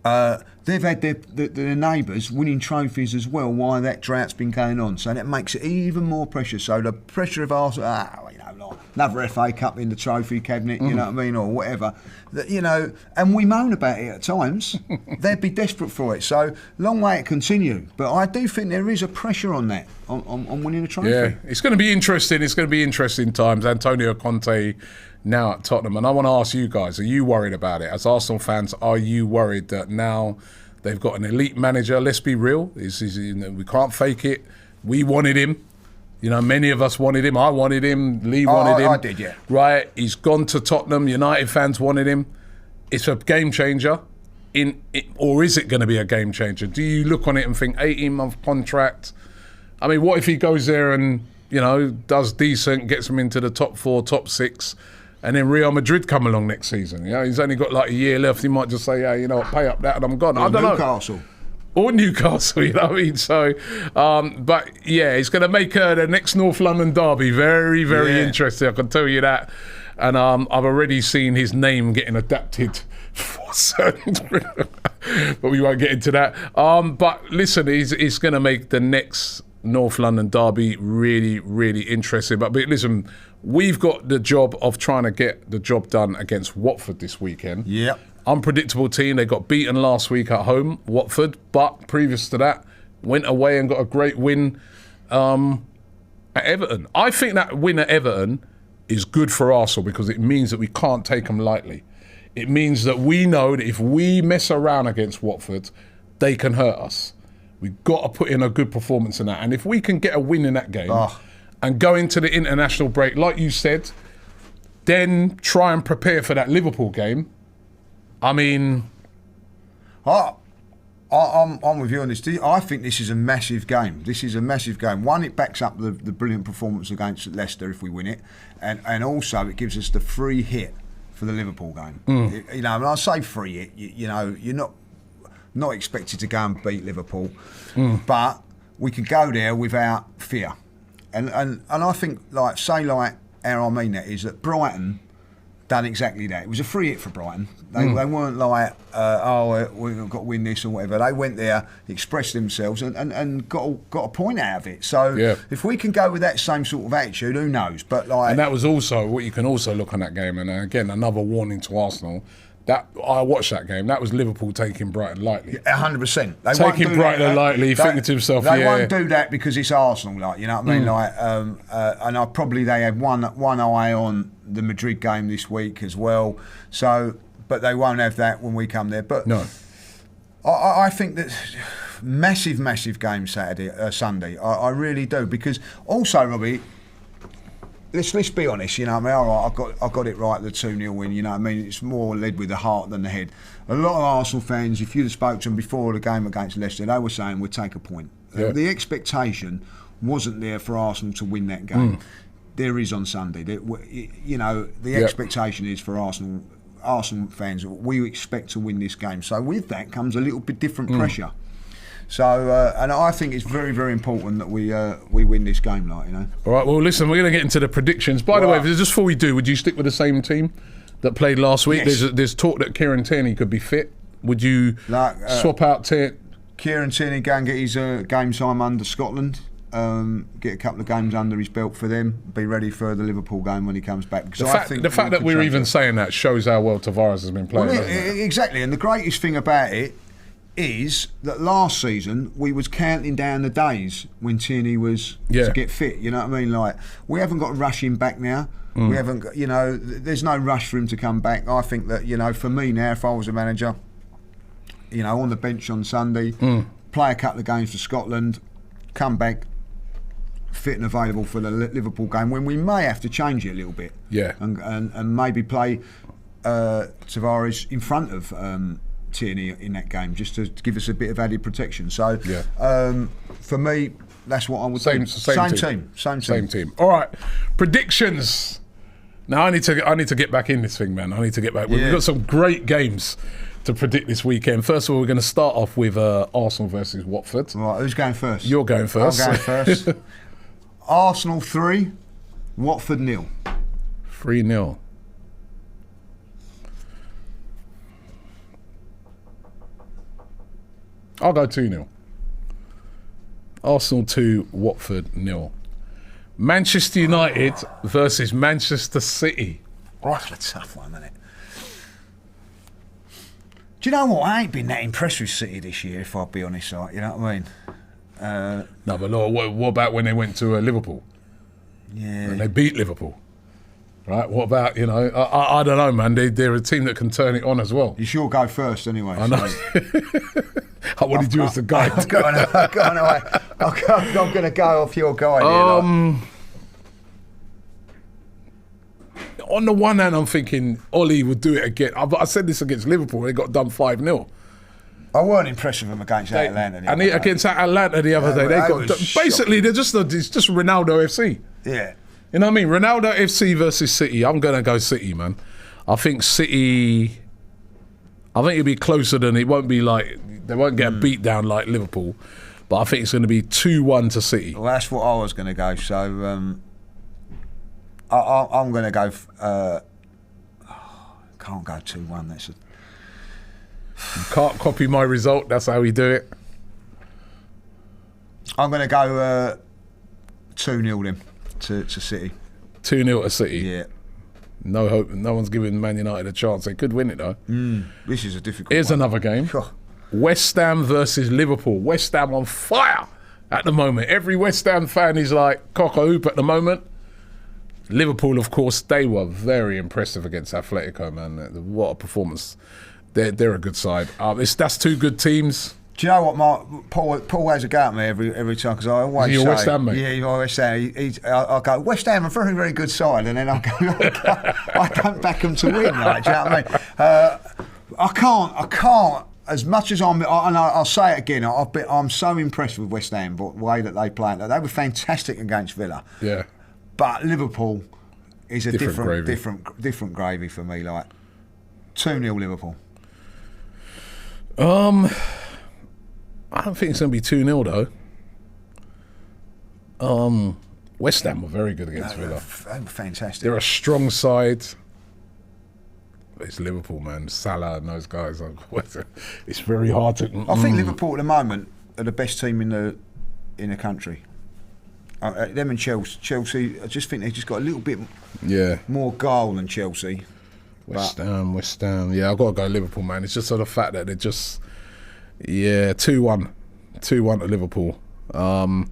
they've had their neighbours winning trophies as well while that drought's been going on. So that makes it even more precious. So the pressure of Arsenal, like another FA Cup in the trophy cabinet, you know what I mean, or whatever. And we moan about it at times. They'd be desperate for it. So long may it continue. But I do think there is a pressure on that, on winning a trophy. Yeah, it's going to be interesting. It's going to be interesting times. Antonio Conte now at Tottenham. And I want to ask you guys, are you worried about it? As Arsenal fans, are you worried that now they've got an elite manager? Let's be real. We can't fake it. We wanted him. Many of us wanted him. I wanted him. Lee wanted him. I did, yeah. Right. He's gone to Tottenham. United fans wanted him. It's a game changer. Or is it going to be a game changer? Do you look on it and think 18-month contract? I mean, what if he goes there and, does decent, gets them into the top 4, top 6, and then Real Madrid come along next season? He's only got like a year left. He might just say, pay up that and I'm gone. I don't know. Newcastle. Or Newcastle, you know what I mean? So, but yeah, it's going to make the next North London derby very, very interesting. I can tell you that. and I've already seen his name getting adapted for certain. But we won't get into that. But listen, he's going to make the next North London derby really, really interesting. But listen, we've got the job of trying to get the job done against Watford this weekend. Yeah. Unpredictable team. They got beaten last week at home, Watford. But previous to that, went away and got a great win at Everton. I think that win at Everton is good for Arsenal because it means that we can't take them lightly. It means that we know that if we mess around against Watford, they can hurt us. We've got to put in a good performance in that. And if we can get a win in that game and go into the international break, like you said, then try and prepare for that Liverpool game. I mean... I'm with you on this. I think this is a massive game. This is a massive game. One, it backs up the brilliant performance against Leicester if we win it. And also it gives us the free hit for the Liverpool game. You know, when I say free hit, you know, you're not expected to go and beat Liverpool, but we could go there without fear. And I think, like how I mean that is that Brighton done exactly that. It was a free hit for Brighton. They weren't like, we've got to win this or whatever. They went there, expressed themselves, and got a point out of it. So if we can go with that same sort of attitude, who knows? But like, and that was also what you can also look on that game. And again, another warning to Arsenal. That I watched that game. That was Liverpool taking Brighton lightly. 100%. Taking Brighton lightly, thinking to himself, they won't do that because it's Arsenal, like, you know what I mean? Like, and they had one eye on the Madrid game this week as well. So, but they won't have that when we come there. But no, I think that massive game Sunday. I really do, because also, Robbie. Let's be honest, you know what I mean? All right, I got it right, the 2-0 win, you know what I mean? It's more led with the heart than the head. A lot of Arsenal fans, if you'd have spoken to them before the game against Leicester, they were saying we'd take a point. Yeah. The expectation wasn't there for Arsenal to win that game. There is on Sunday. You know, the expectation is for Arsenal fans, we expect to win this game. So with that comes a little bit different pressure. So, and I think it's very, very important that we win this game, like, you know. All right, well, listen, we're going to get into the predictions. By the way, just before we do, would you stick with the same team that played last week? Yes. There's talk that Kieran Tierney could be fit. Would you swap out Kieran Tierney, go and get his game time under Scotland, get a couple of games under his belt for them, be ready for the Liverpool game when he comes back. Because the fact that we're even saying that shows how well Tavares has been playing. Well, exactly, and the greatest thing about it is that last season we was counting down the days when Tierney was to get fit. You know what I mean? Like, we haven't got to rush him back now. We haven't got, you know, there's no rush for him to come back. I think that, you know, for me now, if I was a manager, you know, on the bench on Sunday, play a couple of games for Scotland, come back fit and available for the Liverpool game, when we may have to change it a little bit. Yeah. And maybe play Tavares in front of Tierney in that game, just to give us a bit of added protection. So for me, that's what I would do. Same team. All right, predictions. Now I need to get back in this thing, man. I need to get back. We've got some great games to predict this weekend. First of all, we're going to start off with Arsenal versus Watford. Right, who's going first? You're going first. I'm going first. Arsenal 3, Watford 0. 3-0. I'll go 2-0. Arsenal 2, Watford 0. Manchester United versus Manchester City. Oh, that's a tough one, isn't it? Do you know what? I ain't been that impressed with City this year, if I'll be honest. Like, you know what I mean? No, but what about when they went to Liverpool? Yeah. And they beat Liverpool. Right, what about, you know, I don't know, man. They're a team that can turn it on as well. You sure go first anyway. I know. I wanted you as the guide. I'm going to go off your guide here. On the one hand, I'm thinking Ollie would do it again. I said this against Liverpool. They got done 5-0. I weren't impressed with them against Atlanta. Against Atlanta the other day, they got basically it's just Ronaldo FC. Yeah. You know what I mean? Ronaldo FC versus City. I'm going to go City, man. I think City... I think it'll be closer than... It won't be like... They won't get a beat down like Liverpool. But I think it's going to be 2-1 to City. Well, that's what I was going to go. So I'm going to go can't go 2-1. That's You can't copy my result. That's how we do it. I'm going to go 2-0 then to City. 2-0 to City. Yeah. No hope. No one's giving Man United a chance. They could win it though. This is a difficult Here's one. another game. Oh. West Ham versus Liverpool. West Ham on fire at the moment. Every West Ham fan is like cock-a-hoop at the moment. Liverpool, of course, they were very impressive against Atletico, man. What a performance. They're a good side. That's two good teams. Do you know what, Mark? Paul has a go at me every time because I always You're say, West Ham, mate. Yeah, you're West Ham. I go, West Ham, a very, very good side, and then I don't back them to win. Like, do you know what I mean? I can't. As much as I'll say it again. I'm so impressed with West Ham, the way that they play. They were fantastic against Villa. Yeah. But Liverpool is a different gravy for me. Like 2-0 Liverpool. I don't think it's going to be 2-0 though. West Ham were very good against Villa. They were fantastic. They're a strong side. It's Liverpool, man. Salah and those guys. It's very hard to. I think Liverpool at the moment are the best team in the country. Them and Chelsea. I just think they just got a little bit more guile than Chelsea. West Ham. Yeah, I've got to go Liverpool, man. It's just sort of the fact that they're just 2-1 to Liverpool. And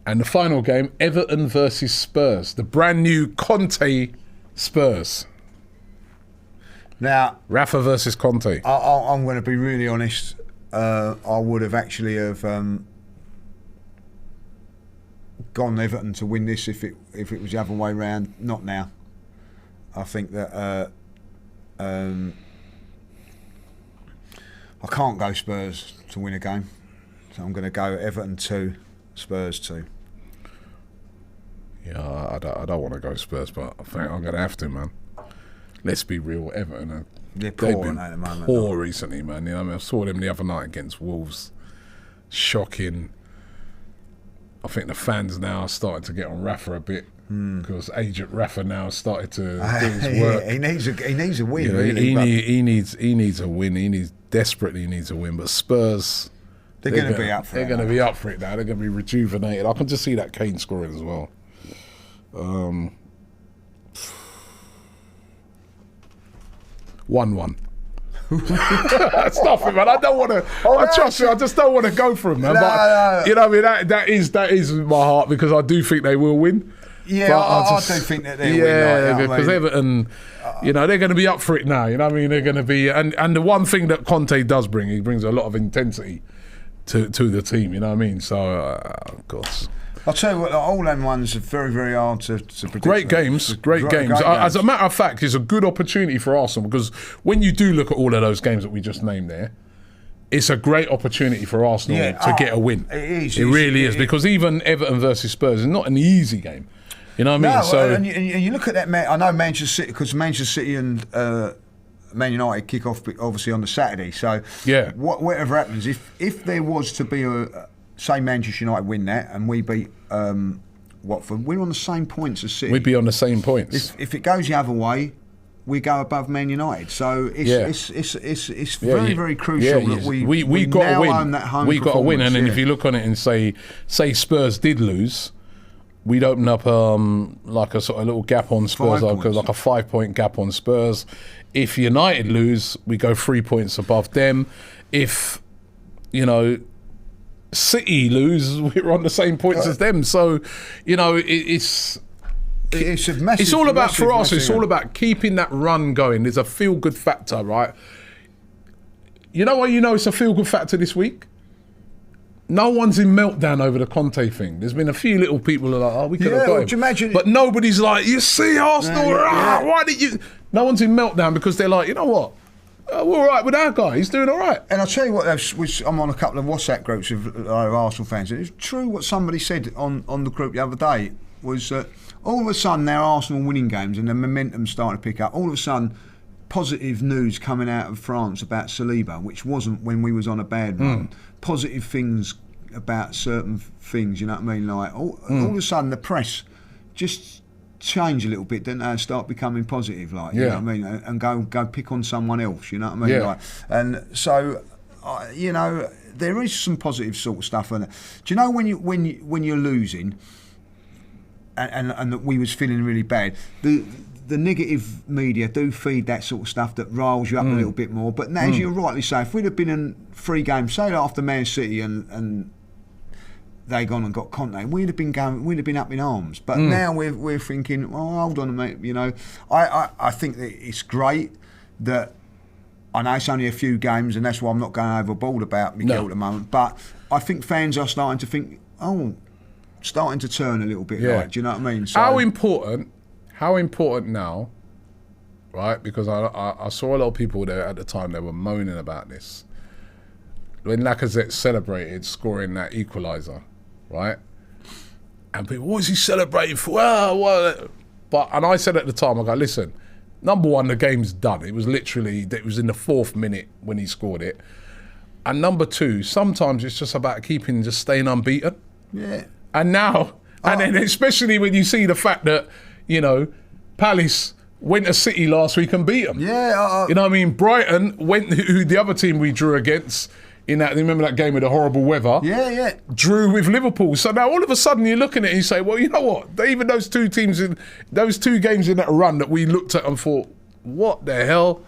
the final game, Everton versus Spurs, the brand new Conte Spurs. Now, Rafa versus Conte. I'm going to be really honest. I would have actually gone Everton to win this if it was the other way round. Not now. I think that I can't go Spurs to win a game, so I'm going to go Everton 2, Spurs 2. Yeah, I don't want to go Spurs, but I think I'm going to have to, man. Let's be real, Everton. They've been at the moment. Poor recently, man. You know, I saw them the other night against Wolves. Shocking. I think the fans now are starting to get on Rafa a bit because Agent Rafa now started to do his work. He needs a win. You know, really, he needs a win. He desperately needs a win. But Spurs, they're going to be up for it. They're going to be up for it now. They're going to be rejuvenated. I can just see that Kane scoring as well. 1-1. Stop it, man. I don't want to. Trust me. I just don't want to go for him, man. But you know, what I mean, that is my heart because I do think they will win. Yeah, but I do think that they will win. Yeah, because Everton, you know, they're going to be up for it now. You know what I mean? They're going to be, and the one thing that Conte does bring, he brings a lot of intensity to the team. You know what I mean? So, God. I'll tell you what, all them ones are very, very hard to predict. Great games. As a matter of fact, it's a good opportunity for Arsenal because when you do look at all of those games that we just named there, it's a great opportunity for Arsenal to get a win. It is. It really is because even Everton versus Spurs is not an easy game. You know what I mean? No, so and you look at that. I know Manchester City because Manchester City and Man United kick off obviously on the Saturday. So whatever happens, if there was to be say Manchester United win that and we beat Watford, we're on the same points as City. We'd be on the same points. If it goes the other way, we go above Man United. So it's very, very crucial that we got now to win. own that home We got to win, and then if yeah. you look on it and say Spurs did lose, we'd open up like a sort of little gap on Spurs, like a 5-point gap on Spurs. If United lose, we go 3 points above them. If City lose, we're on the same points as them. So, it's a massive, it's all about massive, for us. massive, it's all about keeping that run going. There's a feel good factor, right? You know why it's a feel good factor this week? No one's in meltdown over the Conte thing. There's been a few little people who are like, we could have got him. Do you imagine? But nobody's like, you see Arsenal, why did you? No one's in meltdown because they're like, you know what? We're all right with our guy. He's doing all right. And I'll tell you what, I'm on a couple of WhatsApp groups of Arsenal fans. It's true what somebody said on the group the other day was all of a sudden now Arsenal winning games and the momentum's starting to pick up. All of a sudden, positive news coming out of France about Saliba, which wasn't when we was on a bad run. Positive things about certain things, you know what I mean? Like all of a sudden the press just change a little bit, don't they, and start becoming positive, like, you know what I mean, and go pick on someone else, you know what I mean? Yeah. Like, and so, you know, there is some positive sort of stuff. And do you know when you're losing, and that we was feeling really bad, the negative media do feed that sort of stuff that riles you up a little bit more. But now, as you rightly say, if we'd have been in 3 games, say after Man City and they gone and got Conte, we'd have been up in arms. But now we're thinking, well, hold on a minute, you know. I think that it's great that, I know it's only a few games, and that's why I'm not going overboard about Miguel at the moment. But I think fans are starting to think, starting to turn a little bit. Like, do you know what I mean? So, How important now, right? Because I saw a lot of people there at the time, they were moaning about this. When Lacazette celebrated scoring that equaliser, right? And people, what is he celebrating for? And I said at the time, I go, listen, number one, the game's done. It was in the 4th minute when he scored it. And number 2, sometimes it's just about just staying unbeaten. Yeah. And now, and then especially when you see the fact that, you know, Palace went to City last week and beat them. Yeah. You know what I mean? Brighton who the other team we drew against in that, remember that game with the horrible weather? Yeah. Drew with Liverpool. So now all of a sudden you're looking at it and you say, well, you know what? Even those 2 games in that run that we looked at and thought, what the hell?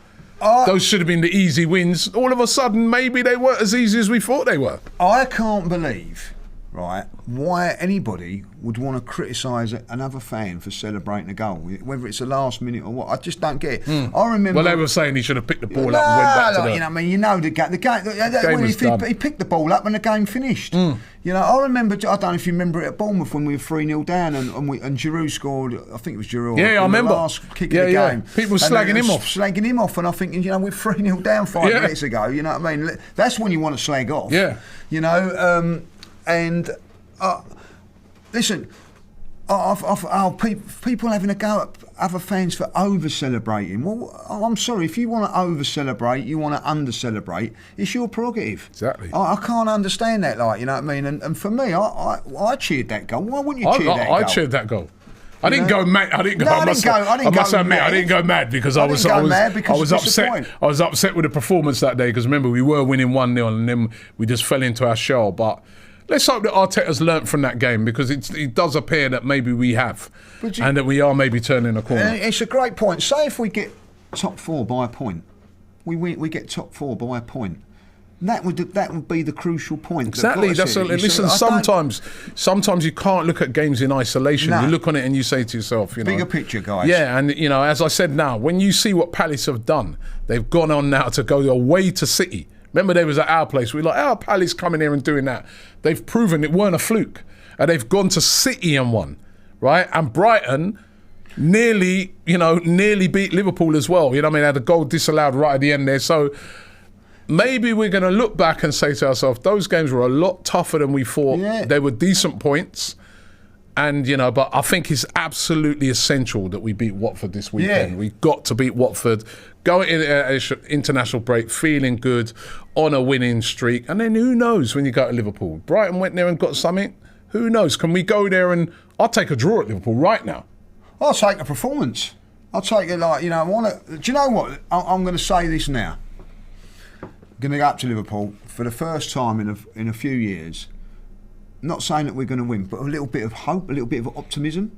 Those should have been the easy wins. All of a sudden, maybe they weren't as easy as we thought they were. I can't believe, right, why anybody would want to criticise another fan for celebrating a goal, whether it's the last minute or what. I just don't get it. I remember. Well, they were saying he should have picked the ball up and went back to the. You know, I mean, you know the game. He picked the ball up and the game finished. You know, I remember. I don't know if you remember it at Bournemouth when we were 3-0 down and Giroud scored. I think it was Giroud. Yeah, I remember. The last kick of the game. People slagging him off. And I think, you know, we're 3-0 down 5 minutes ago. You know what I mean? That's when you want to slag off. Yeah. You know, and. Listen, people having a go at other fans for over-celebrating. Well, I'm sorry, if you want to over-celebrate, you want to under-celebrate, it's your prerogative. Exactly. I can't understand that, like, you know what I mean? And for me, I cheered that goal. Why wouldn't you cheer that goal? I cheered that goal. I didn't go mad. I must admit, I didn't go mad because I was upset. I was upset with the performance that day because remember we were winning 1-0 and then we just fell into our shell. But let's hope that Arteta's learnt from that game because it does appear that maybe we have, and that we are maybe turning a corner. It's a great point. Say if we get top 4 by a point, we get top 4 by a point. That would be the crucial point. Exactly. Listen, sometimes you can't look at games in isolation. No. You look on it and you say to yourself, you know, bigger picture, guys. Yeah, and you know, as I said, now when you see what Palace have done, they've gone on now to go away to City. Remember, they was at our place. We were like, Palace coming here and doing that. They've proven it weren't a fluke, and they've gone to City and won, right? And Brighton nearly beat Liverpool as well. You know what I mean? Had a goal disallowed right at the end there. So maybe we're going to look back and say to ourselves, those games were a lot tougher than we thought. Yeah. They were decent points. And, you know, but I think it's absolutely essential that we beat Watford this weekend. Yeah. We've got to beat Watford, go into international break feeling good, on a winning streak. And then who knows when you go to Liverpool? Brighton went there and got something. Who knows? Can we go there and I'll take a draw at Liverpool right now. I'll take a performance. I'll take it like, you know, do you know what? I'm going to say this now. I'm going to go up to Liverpool for the first time in a few years. Not saying that we're going to win, but a little bit of hope, a little bit of optimism,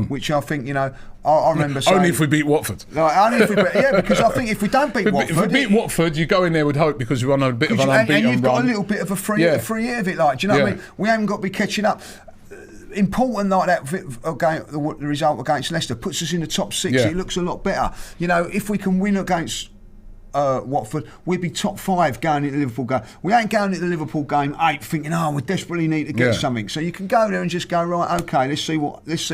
which I think, you know, I remember saying... Only if we beat Watford. Only if we beat, because I think if we don't beat Watford... If we beat Watford, you go in there with hope because you're on a bit of an unbeaten run. And you've got a little bit of a free hit of it, like, do you know what I mean? We haven't got to be catching up. Important like that, the result against Leicester puts us in the top 6. It looks a lot better. You know, if we can win against... Watford, we'd be top 5 going into the Liverpool game. We ain't going into the Liverpool game 8 thinking, we desperately need to get something. So you can go there and just go, right, okay, let's see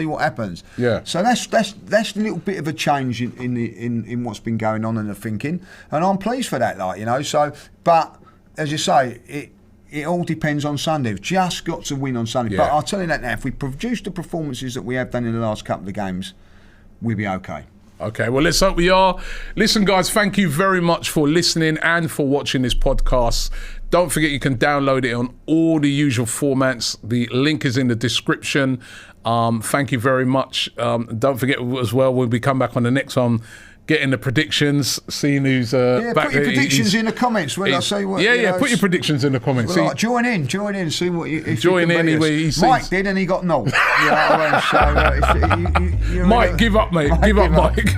what happens. Yeah. So that's a little bit of a change in what's been going on in the thinking, and I'm pleased for that, like, you know. So, but as you say, it all depends on Sunday. We've just got to win on Sunday. But I'll tell you that now, if we produce the performances that we have done in the last couple of games, we'll be okay. Okay, well, let's hope we are. Listen, guys, thank you very much for listening and for watching this podcast. Don't forget you can download it on all the usual formats. The link is in the description. Thank you very much. Don't forget as well, when we come back on the next one, getting the predictions, seeing who's back. Put your predictions in the comments when I say what. Put your predictions in the comments. Well, join in, see what you. If join you in anyway. Mike did, and he got no. Mike, give up, mate. Give up, Mike.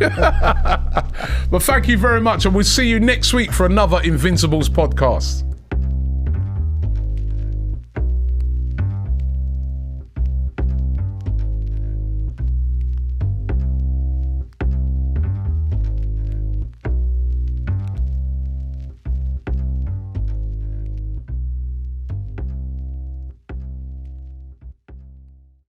But thank you very much, and we'll see you next week for another Invincibles podcast.